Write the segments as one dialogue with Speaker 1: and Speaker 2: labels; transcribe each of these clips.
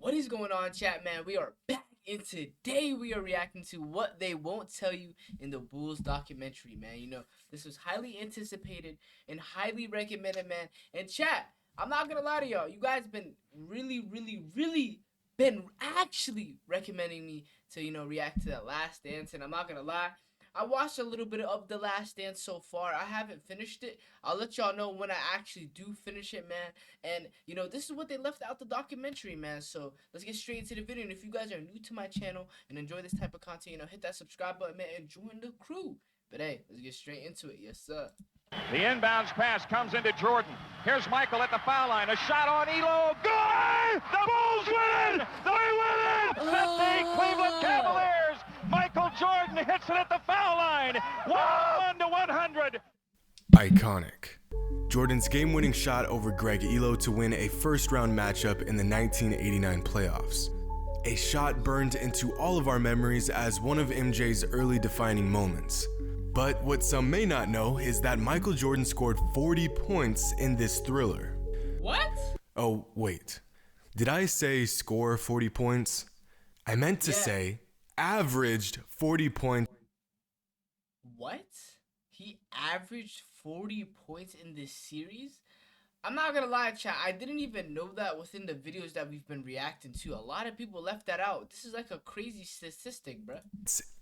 Speaker 1: What is going on, chat, man? We are back, and today we are reacting to What They Won't Tell You in the Bulls documentary, man. You know, this was highly anticipated and highly recommended, man. And chat, I'm not gonna lie to y'all, you guys been really been actually recommending me to, you know, react to that Last Dance. And I'm not gonna lie, I watched a little bit of the Last Dance so far. I haven't finished it. I'll let y'all know when I actually do finish it, man. And, you know, this is what they left out the documentary, man. So let's get straight into the video. And if you guys are new to my channel and enjoy this type of content, you know, hit that subscribe button, man, and join the crew. But hey, let's get straight into it. Yes, sir.
Speaker 2: The inbounds pass comes into Jordan. Here's Michael at the foul line. A shot on Elo. Good! The Bulls win! They win it! 50 Cleveland Cavaliers! Michael Jordan hits it at the foul line. 101 to 100.
Speaker 3: Iconic. Jordan's game-winning shot over Greg Elo to win a first-round matchup in the 1989 playoffs. A shot burned into all of our memories as one of MJ's early defining moments. But what some may not know is that Michael Jordan scored 40 points in this thriller.
Speaker 1: What?
Speaker 3: Oh, wait. Did I say score 40 points? I meant to say averaged 40 points.
Speaker 1: What? He averaged 40 points in this series? I'm not gonna lie, chat, I didn't even know that within the videos that we've been reacting to. A lot of people left that out. This is like a crazy statistic, bruh.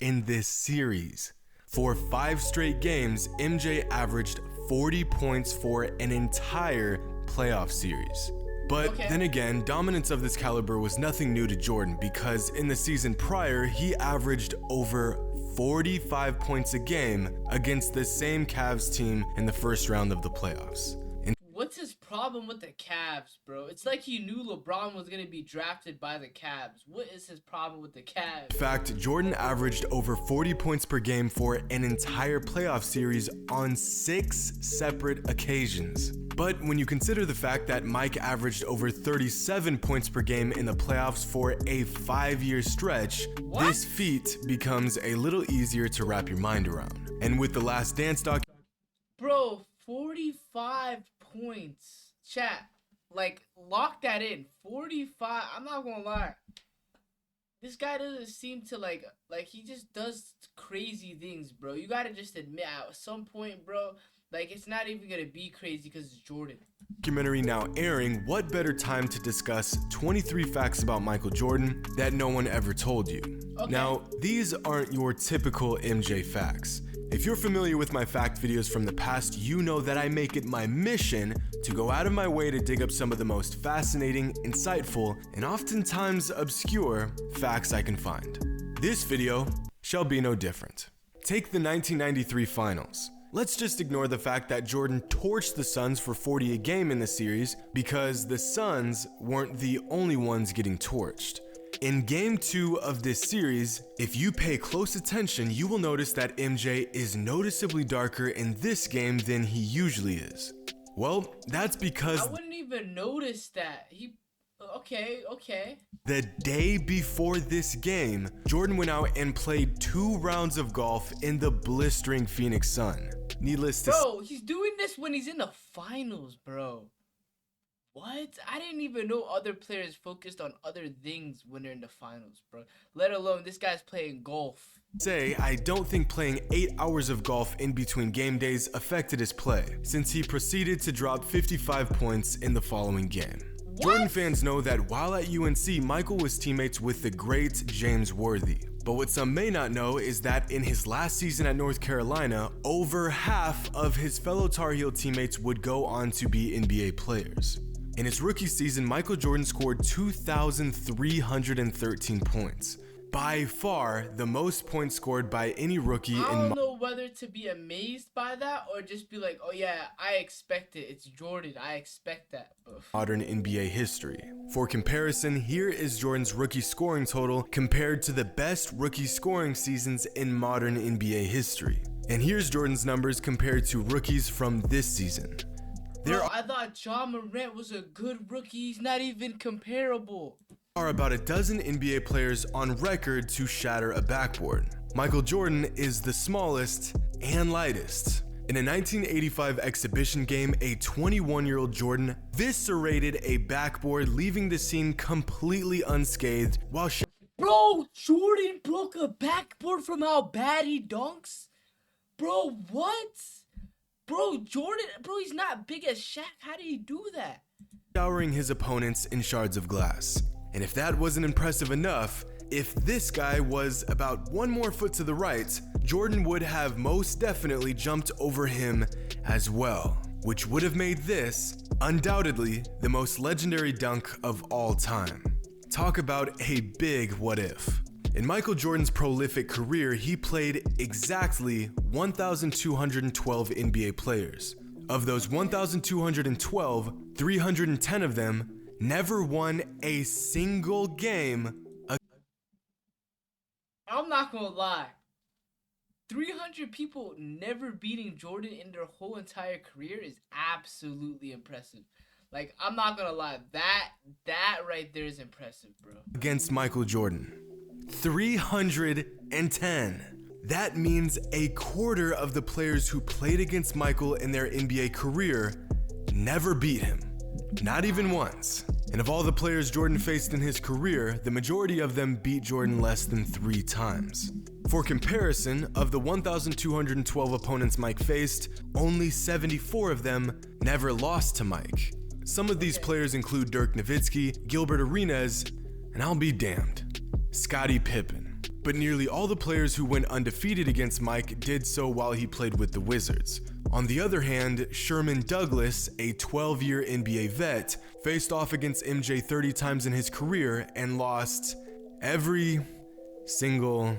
Speaker 3: In this series. For 5 straight games, MJ averaged 40 points for an entire playoff series. But then again, dominance of this caliber was nothing new to Jordan because in the season prior, he averaged over 45 points a game against the same Cavs team in the first round of the playoffs.
Speaker 1: What's his problem with the Cavs, bro? It's like he knew LeBron was going to be drafted by the Cavs. What is his problem with the Cavs?
Speaker 3: In fact, Jordan averaged over 40 points per game for an entire playoff series on 6 separate occasions. But when you consider the fact that Mike averaged over 37 points per game in the playoffs for a 5-year stretch, this feat becomes a little easier to wrap your mind around. And with the Last Dance
Speaker 1: Bro, 45 points. Chat, like, lock that in. 45. I'm not gonna lie. This guy doesn't seem to like he just does crazy things, bro. You gotta just admit at some point, bro, like it's not even gonna be crazy because it's Jordan.
Speaker 3: Documentary now airing, what better time to discuss 23 facts about Michael Jordan that no one ever told you. Now, these aren't your typical MJ facts. If you're familiar with my fact videos from the past, you know that I make it my mission to go out of my way to dig up some of the most fascinating, insightful, and oftentimes obscure facts I can find. This video shall be no different. Take the 1993 finals. Let's just ignore the fact that Jordan torched the Suns for 40 a game in the series because the Suns weren't the only ones getting torched. In Game 2 of this series, if you pay close attention, you will notice that MJ is noticeably darker in this game than he usually is. Well, that's because
Speaker 1: I wouldn't even notice that. Okay.
Speaker 3: The day before this game, Jordan went out and played 2 rounds of golf in the blistering Phoenix sun. Needless to say,
Speaker 1: bro, he's doing this when he's in the finals, bro. What? I didn't even know other players focused on other things when they're in the finals, bro. Let alone this guy's playing golf.
Speaker 3: I don't think playing 8 hours of golf in between game days affected his play, since he proceeded to drop 55 points in the following game. Jordan fans know that while at UNC, Michael was teammates with the great James Worthy. But what some may not know is that in his last season at North Carolina, over half of his fellow Tar Heel teammates would go on to be NBA players. In his rookie season, Michael Jordan scored 2,313 points. By far, the most points scored by any rookie
Speaker 1: I don't know whether to be amazed by that or just be like, oh yeah, I expect it. It's Jordan. I expect that.
Speaker 3: Modern NBA history. For comparison, here is Jordan's rookie scoring total compared to the best rookie scoring seasons in modern NBA history. And here's Jordan's numbers compared to rookies from this season.
Speaker 1: Bro, I thought Ja Morant was a good rookie. He's not even comparable.
Speaker 3: There are about a dozen NBA players on record to shatter a backboard. Michael Jordan is the smallest and lightest. In a 1985 exhibition game, a 21-year-old Jordan eviscerated a backboard, leaving the scene completely unscathed while
Speaker 1: Bro, Jordan broke a backboard from how bad he dunks? Bro, what? Bro, Jordan, bro, he's not big as Shaq. How did he do that?
Speaker 3: showering his opponents in shards of glass. And if that wasn't impressive enough, if this guy was about one more foot to the right, Jordan would have most definitely jumped over him as well, which would have made this undoubtedly the most legendary dunk of all time. Talk about a big what if. In Michael Jordan's prolific career, he played exactly 1,212 NBA players. Of those 1,212, 310 of them never won a single game.
Speaker 1: I'm not gonna lie. 300 people never beating Jordan in their whole entire career is absolutely impressive. Like, I'm not gonna lie. That right there is impressive, bro.
Speaker 3: Against Michael Jordan. 310. That means a quarter of the players who played against Michael in their NBA career never beat him. Not even once. And of all the players Jordan faced in his career, the majority of them beat Jordan less than 3 times. For comparison, of the 1,212 opponents Mike faced, only 74 of them never lost to Mike. Some of these players include Dirk Nowitzki, Gilbert Arenas, and I'll be damned, Scottie Pippen. But nearly all the players who went undefeated against Mike did so while he played with the Wizards. On the other hand, Sherman Douglas, a 12-year NBA vet, faced off against MJ 30 times in his career and lost every single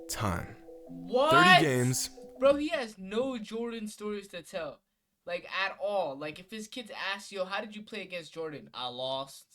Speaker 3: time.
Speaker 1: What?
Speaker 3: 30 games.
Speaker 1: Bro, he has no Jordan stories to tell. Like, at all. Like, if his kids ask, yo, how did you play against Jordan? I lost.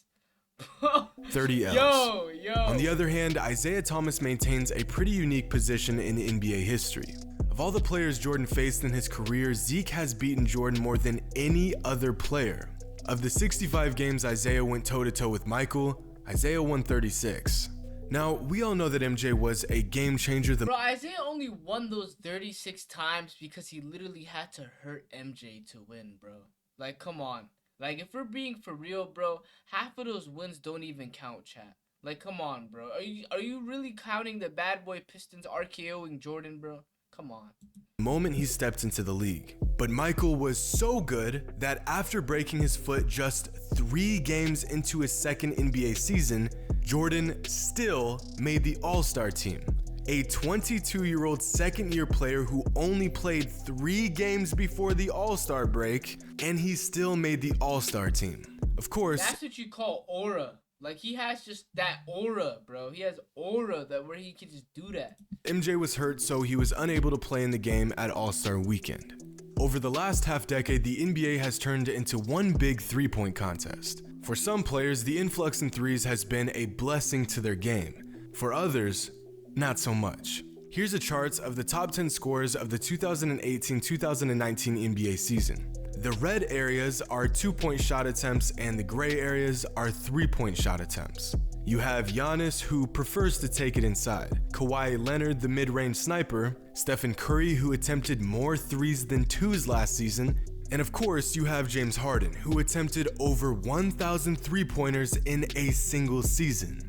Speaker 3: 30 L's.
Speaker 1: Yo.
Speaker 3: On the other hand, Isaiah Thomas maintains a pretty unique position in NBA history. Of all the players Jordan faced in his career, Zeke has beaten Jordan more than any other player. Of the 65 games Isaiah went toe-to-toe with Michael, Isaiah won 36. Now, we all know that MJ was a game changer.
Speaker 1: Bro, Isaiah only won those 36 times because he literally had to hurt MJ to win, bro. Like, come on. Like, if we're being for real, bro, half of those wins don't even count, chat. Like, come on, bro. Are you really counting the bad boy Pistons RKOing Jordan, bro? Come on.
Speaker 3: The moment he stepped into the league. But Michael was so good that after breaking his foot just 3 games into his second NBA season, Jordan still made the All-Star team. A 22-year-old second-year player who only played 3 games before the All-Star break, and he still made the All-Star team. Of course,
Speaker 1: that's what you call aura. Like, he has just that aura, bro. He has aura that where he can just do that.
Speaker 3: MJ was hurt, so he was unable to play in the game at All-Star weekend. Over the last half-decade, the NBA has turned into one big three-point contest. For some players, the influx in threes has been a blessing to their game. For others, not so much. Here's a chart of the top 10 scorers of the 2018-2019 NBA season. The red areas are 2-point shot attempts and the gray areas are 3-point shot attempts. You have Giannis, who prefers to take it inside, Kawhi Leonard, the mid-range sniper, Stephen Curry, who attempted more threes than twos last season, and of course you have James Harden, who attempted over 1,000 three-pointers in a single season.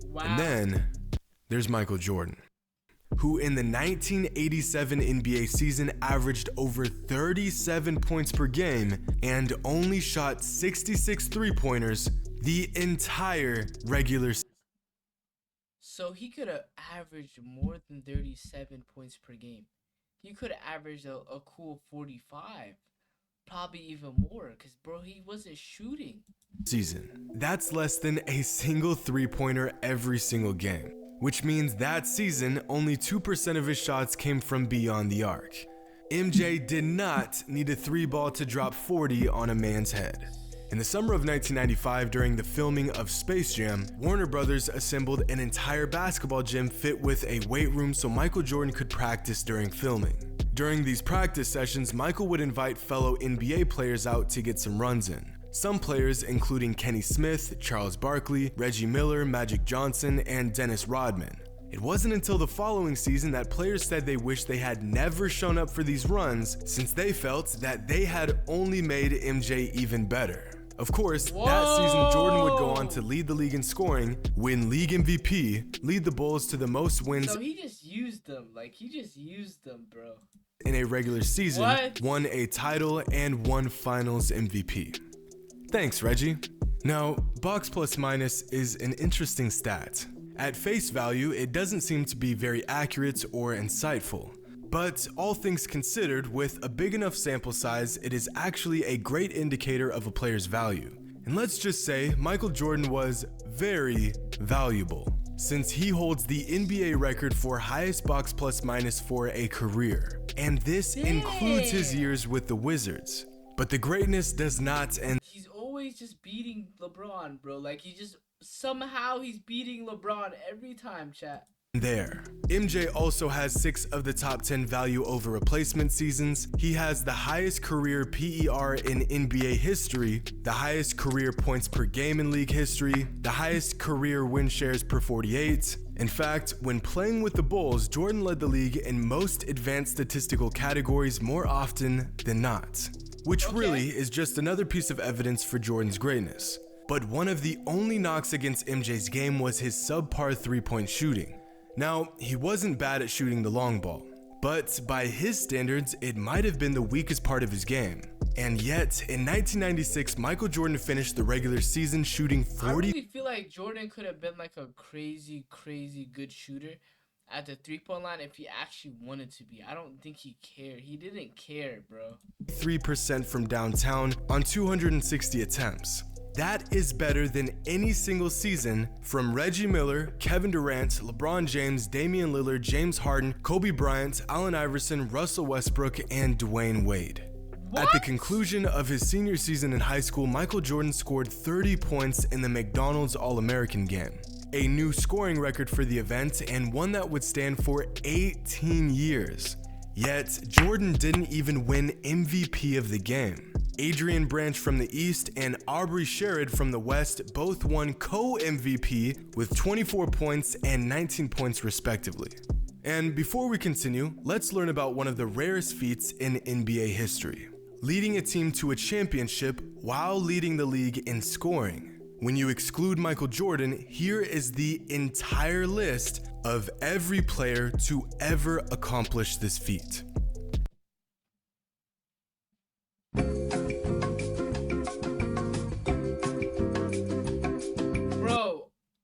Speaker 1: Wow.
Speaker 3: And then there's Michael Jordan, who in the 1987 NBA season averaged over 37 points per game and only shot 66 three-pointers the entire regular season.
Speaker 1: So he could have averaged more than 37 points per game. He could have averaged a cool 45. Probably even more, because, bro, he wasn't shooting.
Speaker 3: That's less than a single three-pointer every single game, which means that season only 2% of his shots came from beyond the arc. MJ did not need a 3-ball to drop 40 on a man's head. In the summer of 1995, during the filming of Space Jam, Warner Brothers assembled an entire basketball gym fit with a weight room so Michael Jordan could practice during filming. During these practice sessions, Michael would invite fellow NBA players out to get some runs in. Some players, including Kenny Smith, Charles Barkley, Reggie Miller, Magic Johnson, and Dennis Rodman. It wasn't until the following season that players said they wished they had never shown up for these runs, since they felt that they had only made MJ even better. Of course, that season Jordan would go on to lead the league in scoring, win league MVP, lead the Bulls to the most wins.
Speaker 1: So he just used them, bro.
Speaker 3: In a regular season, won a title and won finals MVP. Thanks, Reggie. Now, box plus minus is an interesting stat. At face value, it doesn't seem to be very accurate or insightful. But all things considered, with a big enough sample size, it is actually a great indicator of a player's value. And let's just say Michael Jordan was very valuable, since he holds the NBA record for highest box plus minus for a career. And this includes his years with the Wizards. But the greatness does not end.
Speaker 1: He's always just beating LeBron, bro. Like, somehow he's beating LeBron every time, chat.
Speaker 3: There. MJ also has 6 of the top 10 value over replacement seasons. He has the highest career PER in NBA history, the highest career points per game in league history, the highest career win shares per 48. In fact, when playing with the Bulls, Jordan led the league in most advanced statistical categories more often than not, which really is just another piece of evidence for Jordan's greatness. But one of the only knocks against MJ's game was his subpar three-point shooting. Now, he wasn't bad at shooting the long ball, but by his standards, it might have been the weakest part of his game. And yet, in 1996, Michael Jordan finished the regular season shooting 40.
Speaker 1: I really feel like Jordan could have been like a crazy good shooter at the three-point line if he actually wanted to be. I don't think he cared. He didn't care, bro.
Speaker 3: 3% from downtown on 260 attempts. That is better than any single season from Reggie Miller, Kevin Durant, LeBron James, Damian Lillard, James Harden, Kobe Bryant, Allen Iverson, Russell Westbrook, and Dwayne Wade. At the conclusion of his senior season in high school, Michael Jordan scored 30 points in the McDonald's All-American game, a new scoring record for the event and one that would stand for 18 years. Yet, Jordan didn't even win MVP of the game. Adrian Branch from the East and Aubrey Sherrod from the West both won co-MVP with 24 points and 19 points respectively. And before we continue, let's learn about one of the rarest feats in NBA history: leading a team to a championship while leading the league in scoring. When you exclude Michael Jordan, here is the entire list of every player to ever accomplish this feat.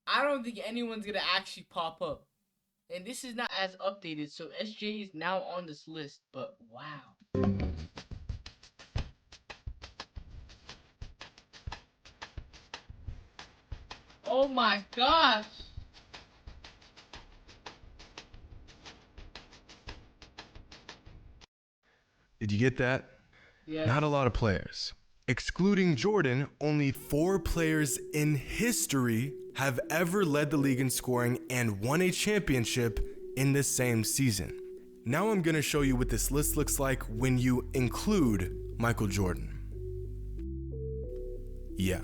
Speaker 1: I don't think anyone's gonna actually pop up. And this is not as updated, so SJ is now on this list, but wow. Oh my gosh!
Speaker 3: Did you get that?
Speaker 1: Yes.
Speaker 3: Not a lot of players. Excluding Jordan, only 4 players in history have ever led the league in scoring and won a championship in the same season. Now I'm gonna show you what this list looks like when you include Michael Jordan. Yeah.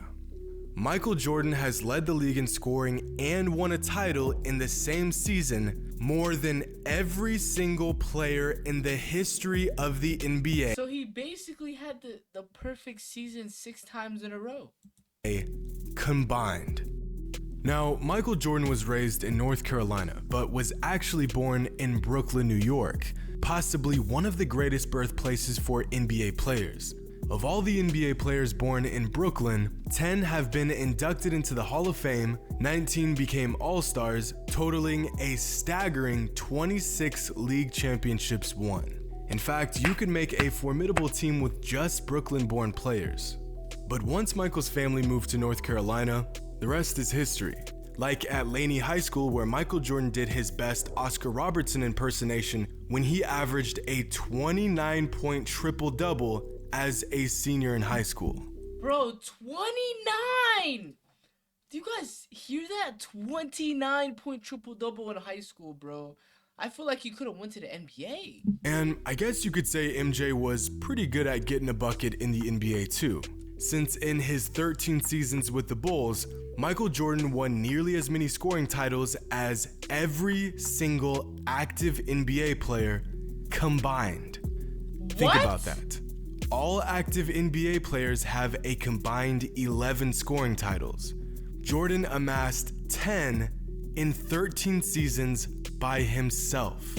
Speaker 3: Michael Jordan has led the league in scoring and won a title in the same season more than every single player in the history of the NBA.
Speaker 1: So he basically had the perfect season 6 times in a row.
Speaker 3: Combined. Now, Michael Jordan was raised in North Carolina, but was actually born in Brooklyn, New York, possibly one of the greatest birthplaces for NBA players. Of all the NBA players born in Brooklyn, 10 have been inducted into the Hall of Fame, 19 became All-Stars, totaling a staggering 26 league championships won. In fact, you could make a formidable team with just Brooklyn-born players. But once Michael's family moved to North Carolina, the rest is history. Like at Laney High School, where Michael Jordan did his best Oscar Robertson impersonation when he averaged a 29-point triple-double as a senior in high school.
Speaker 1: Bro, 29! Do you guys hear that? 29-point triple-double in high school, bro. I feel like he could have went to the NBA.
Speaker 3: And I guess you could say MJ was pretty good at getting a bucket in the NBA too, since in his 13 seasons with the Bulls, Michael Jordan won nearly as many scoring titles as every single active NBA player combined. Think about that. All active NBA players have a combined 11 scoring titles. Jordan amassed 10 in 13 seasons by himself.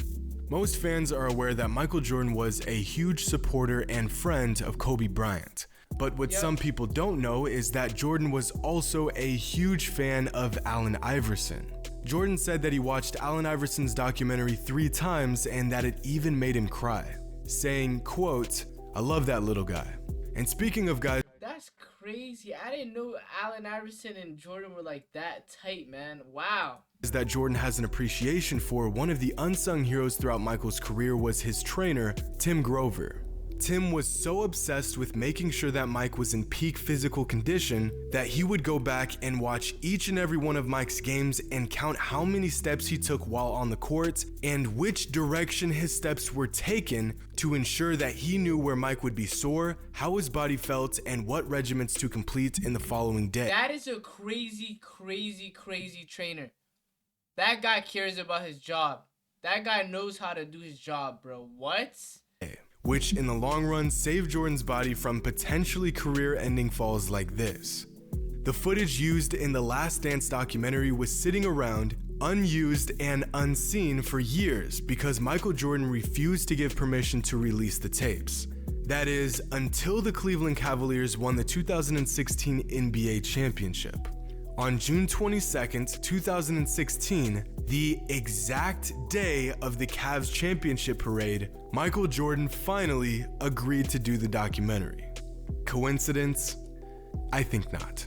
Speaker 3: Most fans are aware that Michael Jordan was a huge supporter and friend of Kobe Bryant. But what some people don't know is that Jordan was also a huge fan of Allen Iverson. Jordan said that he watched Allen Iverson's documentary 3 times and that it even made him cry, saying, quote, "I love that little guy." And speaking of guys,
Speaker 1: that's crazy. I didn't know Allen Iverson and Jordan were like that tight, man. Wow.
Speaker 3: That Jordan has an appreciation for, one of the unsung heroes throughout Michael's career was his trainer, Tim Grover. Tim was so obsessed with making sure that Mike was in peak physical condition that he would go back and watch each and every one of Mike's games and count how many steps he took while on the court and which direction his steps were taken to ensure that he knew where Mike would be sore, how his body felt, and what regiments to complete in the following day.
Speaker 1: That is a crazy, crazy, crazy trainer. That guy cares about his job. That guy knows how to do his job, bro. What?
Speaker 3: Which in the long run saved Jordan's body from potentially career-ending falls like this. The footage used in the Last Dance documentary was sitting around, unused and unseen for years because Michael Jordan refused to give permission to release the tapes. That is, until the Cleveland Cavaliers won the 2016 NBA championship. On June 22nd, 2016, the exact day of the Cavs championship parade, Michael Jordan finally agreed to do the documentary. Coincidence? I think not.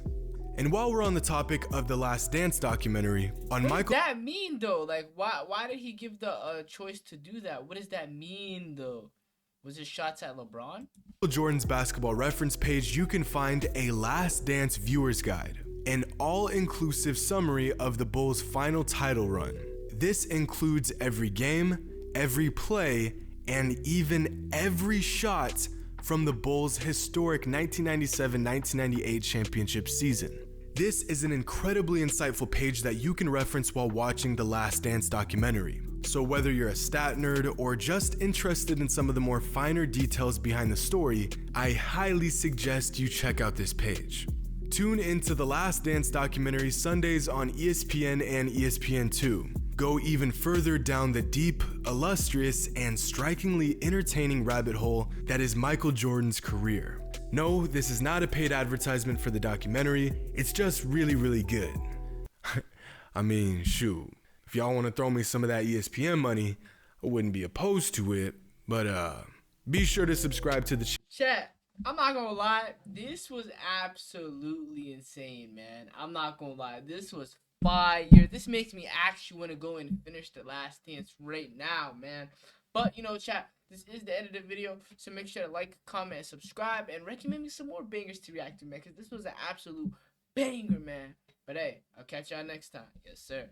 Speaker 3: And while we're on the topic of the Last Dance documentary, on
Speaker 1: What
Speaker 3: Michael...
Speaker 1: does that mean, though? Like, why did he give the choice to do that? What does that mean, though? Was it shots at LeBron?
Speaker 3: Jordan's basketball reference page, you can find a Last Dance viewer's guide, an all-inclusive summary of the Bulls' final title run. This includes every game, every play, and even every shot from the Bulls' historic 1997-1998 championship season. This is an incredibly insightful page that you can reference while watching the Last Dance documentary. So whether you're a stat nerd or just interested in some of the more finer details behind the story, I highly suggest you check out this page. Tune into the Last Dance documentary Sundays on ESPN and ESPN2. Go even further down the deep, illustrious, and strikingly entertaining rabbit hole that is Michael Jordan's career. No, this is not a paid advertisement for the documentary, it's just really, really good. I mean, shoot, if y'all want to throw me some of that ESPN money, I wouldn't be opposed to it, but be sure to subscribe to the
Speaker 1: Chat, I'm not gonna lie, this was absolutely insane, man. I'm not gonna lie, this was fire. This makes me actually want to go and finish the Last Dance right now, man. But, you know, chat, this is the end of the video, so make sure to like, comment, and subscribe, and recommend me some more bangers to react to, man, because this was an absolute banger, man. But hey, I'll catch y'all next time. Yes, sir.